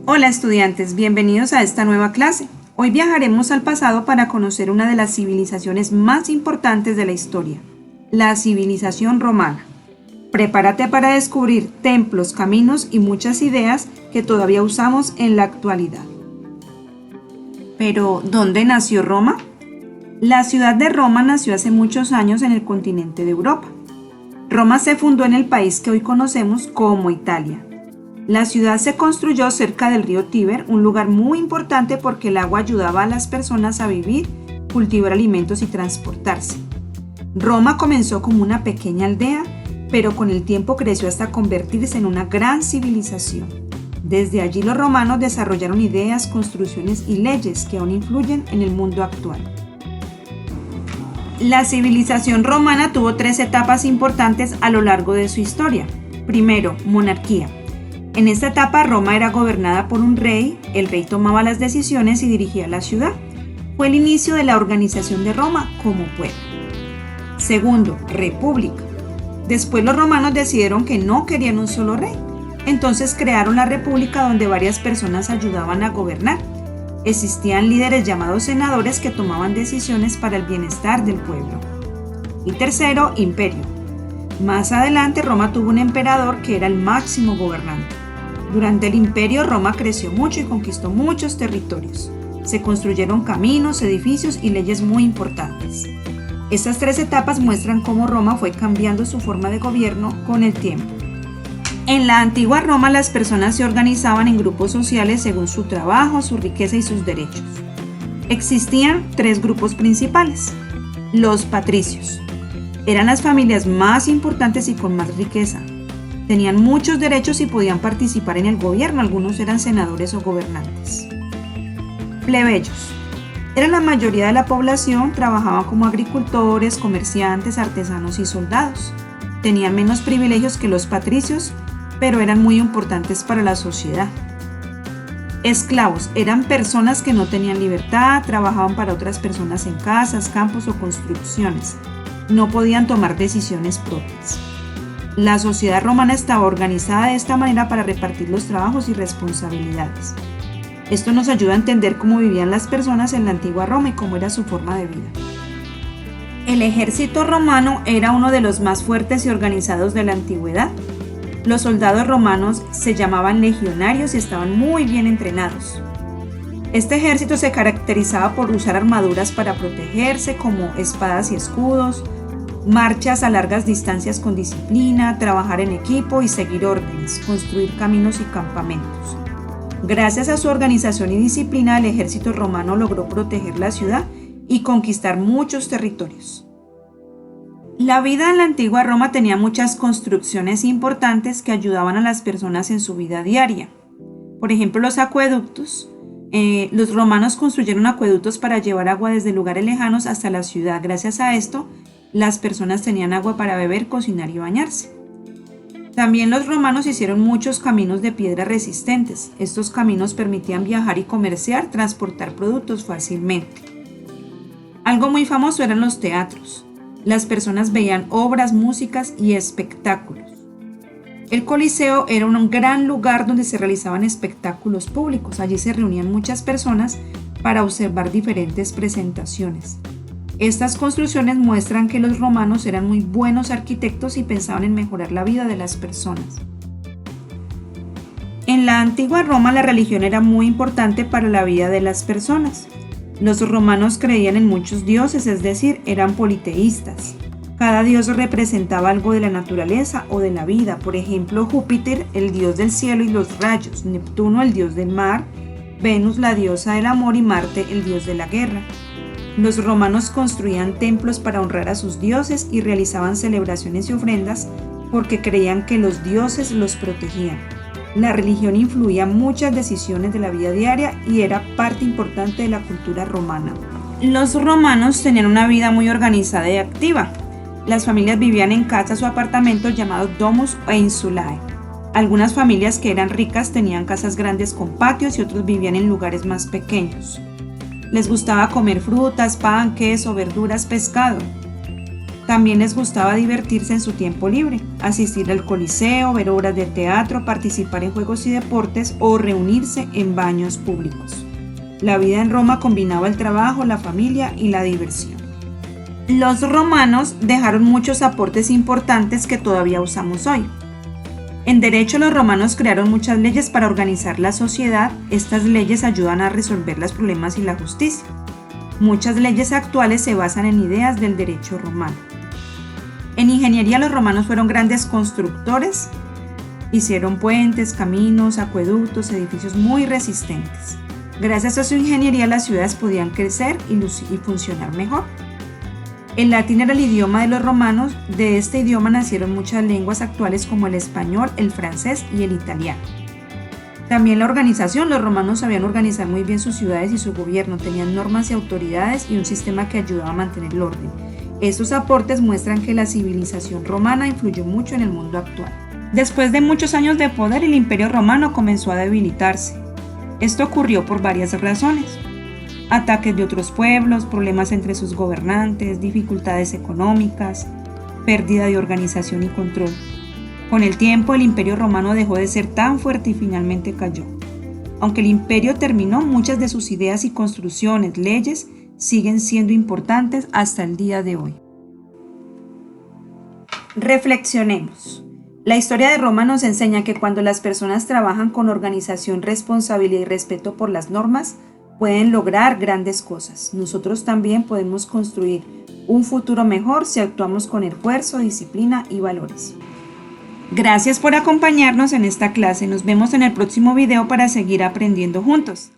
Hola estudiantes, bienvenidos a esta nueva clase. Hoy viajaremos al pasado para conocer una de las civilizaciones más importantes de la historia, la civilización romana. Prepárate para descubrir templos, caminos y muchas ideas que todavía usamos en la actualidad. Pero, ¿dónde nació Roma? La ciudad de Roma nació hace muchos años en el continente de Europa. Roma se fundó en el país que hoy conocemos como Italia. La ciudad se construyó cerca del río Tíber, un lugar muy importante porque el agua ayudaba a las personas a vivir, cultivar alimentos y transportarse. Roma comenzó como una pequeña aldea, pero con el tiempo creció hasta convertirse en una gran civilización. Desde allí los romanos desarrollaron ideas, construcciones y leyes que aún influyen en el mundo actual. La civilización romana tuvo 3 etapas importantes a lo largo de su historia. Primero, monarquía. En esta etapa Roma era gobernada por un rey, el rey tomaba las decisiones y dirigía la ciudad. Fue el inicio de la organización de Roma como pueblo. Segundo, república. Después los romanos decidieron que no querían un solo rey. Entonces crearon la república donde varias personas ayudaban a gobernar. Existían líderes llamados senadores que tomaban decisiones para el bienestar del pueblo. Y tercero, imperio. Más adelante Roma tuvo un emperador que era el máximo gobernante. Durante el imperio Roma creció mucho y conquistó muchos territorios. Se construyeron caminos, edificios y leyes muy importantes. Estas 3 etapas muestran cómo Roma fue cambiando su forma de gobierno con el tiempo. En la antigua Roma las personas se organizaban en grupos sociales según su trabajo, su riqueza y sus derechos. Existían 3 grupos principales. Los patricios. Eran las familias más importantes y con más riqueza. Tenían muchos derechos y podían participar en el gobierno, algunos eran senadores o gobernantes. Plebeyos. Era la mayoría de la población, trabajaban como agricultores, comerciantes, artesanos y soldados. Tenían menos privilegios que los patricios, pero eran muy importantes para la sociedad. Esclavos. Eran personas que no tenían libertad, trabajaban para otras personas en casas, campos o construcciones. No podían tomar decisiones propias. La sociedad romana estaba organizada de esta manera para repartir los trabajos y responsabilidades. Esto nos ayuda a entender cómo vivían las personas en la antigua Roma y cómo era su forma de vida. El ejército romano era uno de los más fuertes y organizados de la antigüedad. Los soldados romanos se llamaban legionarios y estaban muy bien entrenados. Este ejército se caracterizaba por usar armaduras para protegerse, como espadas y escudos, marchas a largas distancias con disciplina, trabajar en equipo y seguir órdenes, construir caminos y campamentos. Gracias a su organización y disciplina, el ejército romano logró proteger la ciudad y conquistar muchos territorios. La vida en la antigua Roma tenía muchas construcciones importantes que ayudaban a las personas en su vida diaria. Por ejemplo, los acueductos. Los romanos construyeron acueductos para llevar agua desde lugares lejanos hasta la ciudad. Gracias a esto, las personas tenían agua para beber, cocinar y bañarse. También los romanos hicieron muchos caminos de piedra resistentes. Estos caminos permitían viajar y comerciar, transportar productos fácilmente. Algo muy famoso eran los teatros. Las personas veían obras, músicas y espectáculos. El Coliseo era un gran lugar donde se realizaban espectáculos públicos. Allí se reunían muchas personas para observar diferentes presentaciones. Estas construcciones muestran que los romanos eran muy buenos arquitectos y pensaban en mejorar la vida de las personas. En la antigua Roma la religión era muy importante para la vida de las personas. Los romanos creían en muchos dioses, es decir, eran politeístas. Cada dios representaba algo de la naturaleza o de la vida. Por ejemplo, Júpiter, el dios del cielo y los rayos, Neptuno, el dios del mar, Venus, la diosa del amor y Marte, el dios de la guerra. Los romanos construían templos para honrar a sus dioses y realizaban celebraciones y ofrendas porque creían que los dioses los protegían. La religión influía en muchas decisiones de la vida diaria y era parte importante de la cultura romana. Los romanos tenían una vida muy organizada y activa. Las familias vivían en casas o apartamentos llamados domus e insulae. Algunas familias que eran ricas tenían casas grandes con patios y otros vivían en lugares más pequeños. Les gustaba comer frutas, pan, queso, verduras, pescado. También les gustaba divertirse en su tiempo libre, asistir al coliseo, ver obras de teatro, participar en juegos y deportes o reunirse en baños públicos. La vida en Roma combinaba el trabajo, la familia y la diversión. Los romanos dejaron muchos aportes importantes que todavía usamos hoy. En derecho, los romanos crearon muchas leyes para organizar la sociedad. Estas leyes ayudan a resolver los problemas y la justicia. Muchas leyes actuales se basan en ideas del derecho romano. En ingeniería, los romanos fueron grandes constructores. Hicieron puentes, caminos, acueductos, edificios muy resistentes. Gracias a su ingeniería, las ciudades podían crecer y funcionar mejor. El latín era el idioma de los romanos. De este idioma nacieron muchas lenguas actuales como el español, el francés y el italiano. También la organización. Los romanos sabían organizar muy bien sus ciudades y su gobierno. Tenían normas y autoridades y un sistema que ayudaba a mantener el orden. Estos aportes muestran que la civilización romana influyó mucho en el mundo actual. Después de muchos años de poder, el Imperio Romano comenzó a debilitarse. Esto ocurrió por varias razones: ataques de otros pueblos, problemas entre sus gobernantes, dificultades económicas, pérdida de organización y control. Con el tiempo, el Imperio Romano dejó de ser tan fuerte y finalmente cayó. Aunque el imperio terminó, muchas de sus ideas y construcciones, leyes, siguen siendo importantes hasta el día de hoy. Reflexionemos. La historia de Roma nos enseña que cuando las personas trabajan con organización, responsabilidad y respeto por las normas, pueden lograr grandes cosas. Nosotros también podemos construir un futuro mejor si actuamos con esfuerzo, disciplina y valores. Gracias por acompañarnos en esta clase. Nos vemos en el próximo video para seguir aprendiendo juntos.